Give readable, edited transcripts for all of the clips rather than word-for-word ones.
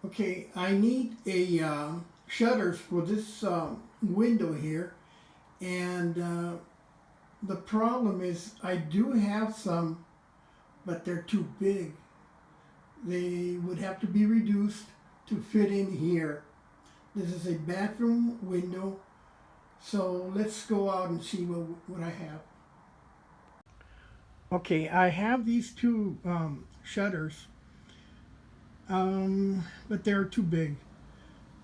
Okay, I need a shutters for this window here, and the problem is I do have some, but they're too big. They would have to be reduced to fit in here. This is a bathroom window, so let's go out and see what I have. Okay, I have these two shutters, but they're too big.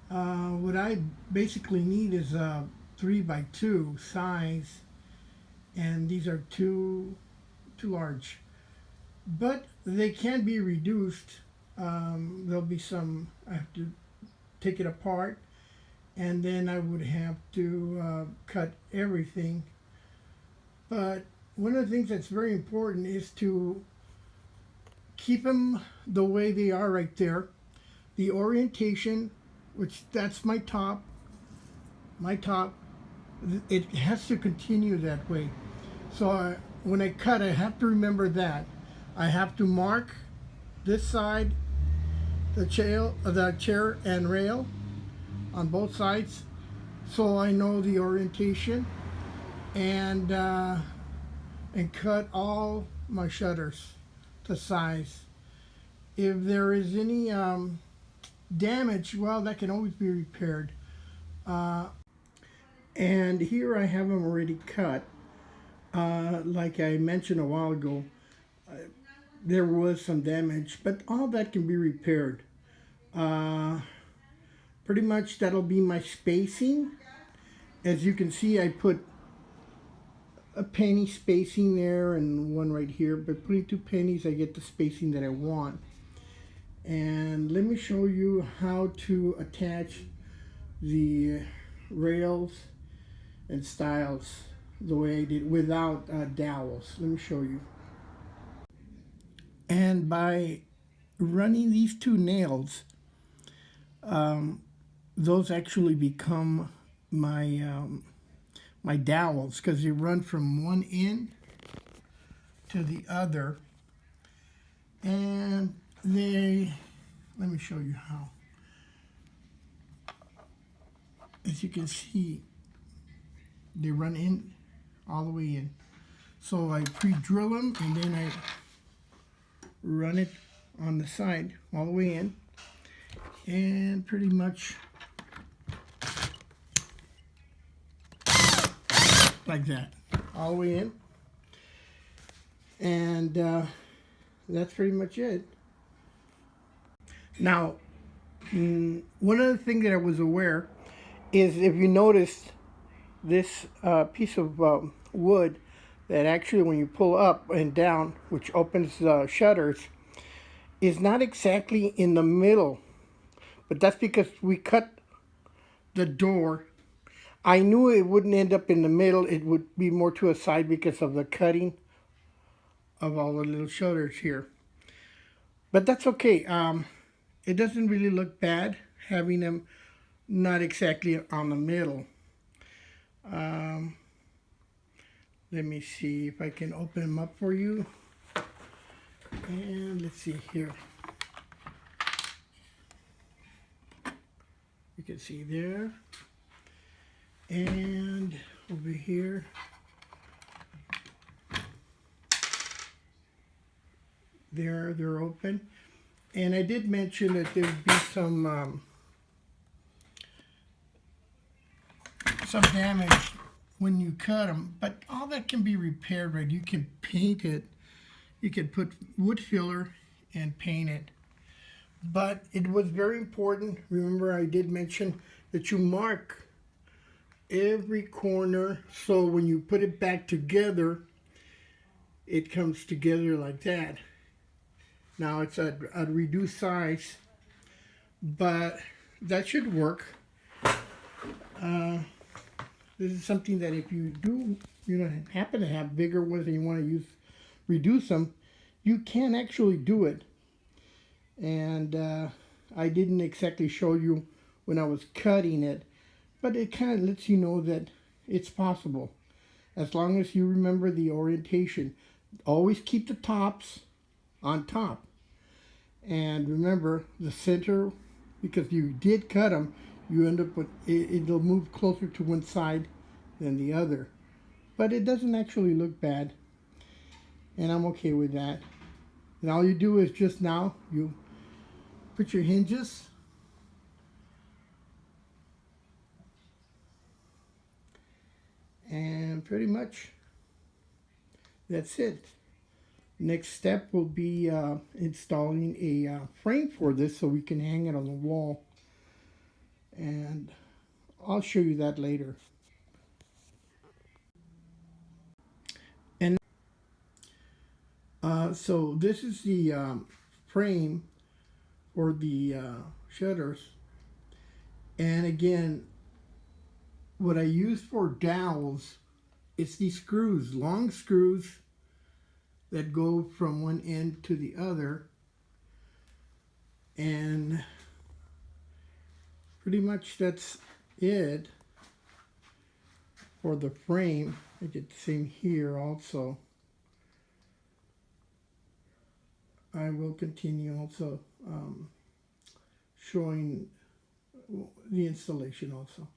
What I basically need is a 3x2 size, and these are too large. But they can be reduced. There'll be some, I have to take it apart, and then I would have to cut everything. But one of the things that's very important is to keep them the way they are right there. The orientation, which that's my top, it has to continue that way. So when I cut, I have to remember that. I have to mark this side, the chair and rail on both sides, so I know the orientation, and cut all my shutters to size. If there is any damage, well, that can always be repaired. And here I have them already cut. Like I mentioned a while ago, there was some damage, but all that can be repaired. Pretty much that'll be my spacing. As you can see, I put a penny spacing there and one right here. By putting 2 pennies, I get the spacing that I want. And let me show you how to attach the rails and stiles the way I did without dowels. Let me show you. And by running these 2 nails, those actually become my my dowels, because they run from one end to the other, and let me show you how. As you can see, they run in all the way in. So I pre-drill them, and then I run it on the side all the way in, and pretty much like that, all the way in. And that's pretty much it. Now, one other thing that I was aware is, if you notice this piece of wood that actually, when you pull up and down, which opens the shutters, is not exactly in the middle, but that's because we cut the door. I knew it wouldn't end up in the middle. It would be more to a side because of the cutting of all the little shutters here. But that's okay. It doesn't really look bad having them not exactly on the middle. Let me see if I can open them up for you. And let's see here. You can see there. And over here. They're open. And I did mention that there would be some damage when you cut them, but all that can be repaired, right? You can paint it. You can put wood filler and paint it. But it was very important. Remember, I did mention that you mark every corner, so when you put it back together, it comes together like that. Now it's a reduced size, but that should work. This is something that if you do, happen to have bigger ones and you want to reduce them, you can actually do it. And I didn't exactly show you when I was cutting it, but it kind of lets you know that it's possible, as long as you remember the orientation. Always keep the tops on top, and remember, the center because you did cut them, you end up with it'll move closer to one side than the other. But it doesn't actually look bad, and I'm okay with that. And all you do is just now you put your hinges, and pretty much that's it. Next step will be installing a frame for this so we can hang it on the wall, and I'll show you that later. And so this is the frame for the shutters, and again, what I use for dowels, it's these screws, long screws that go from one end to the other, and pretty much that's it for the frame. I did the same here also. I will continue also showing the installation also.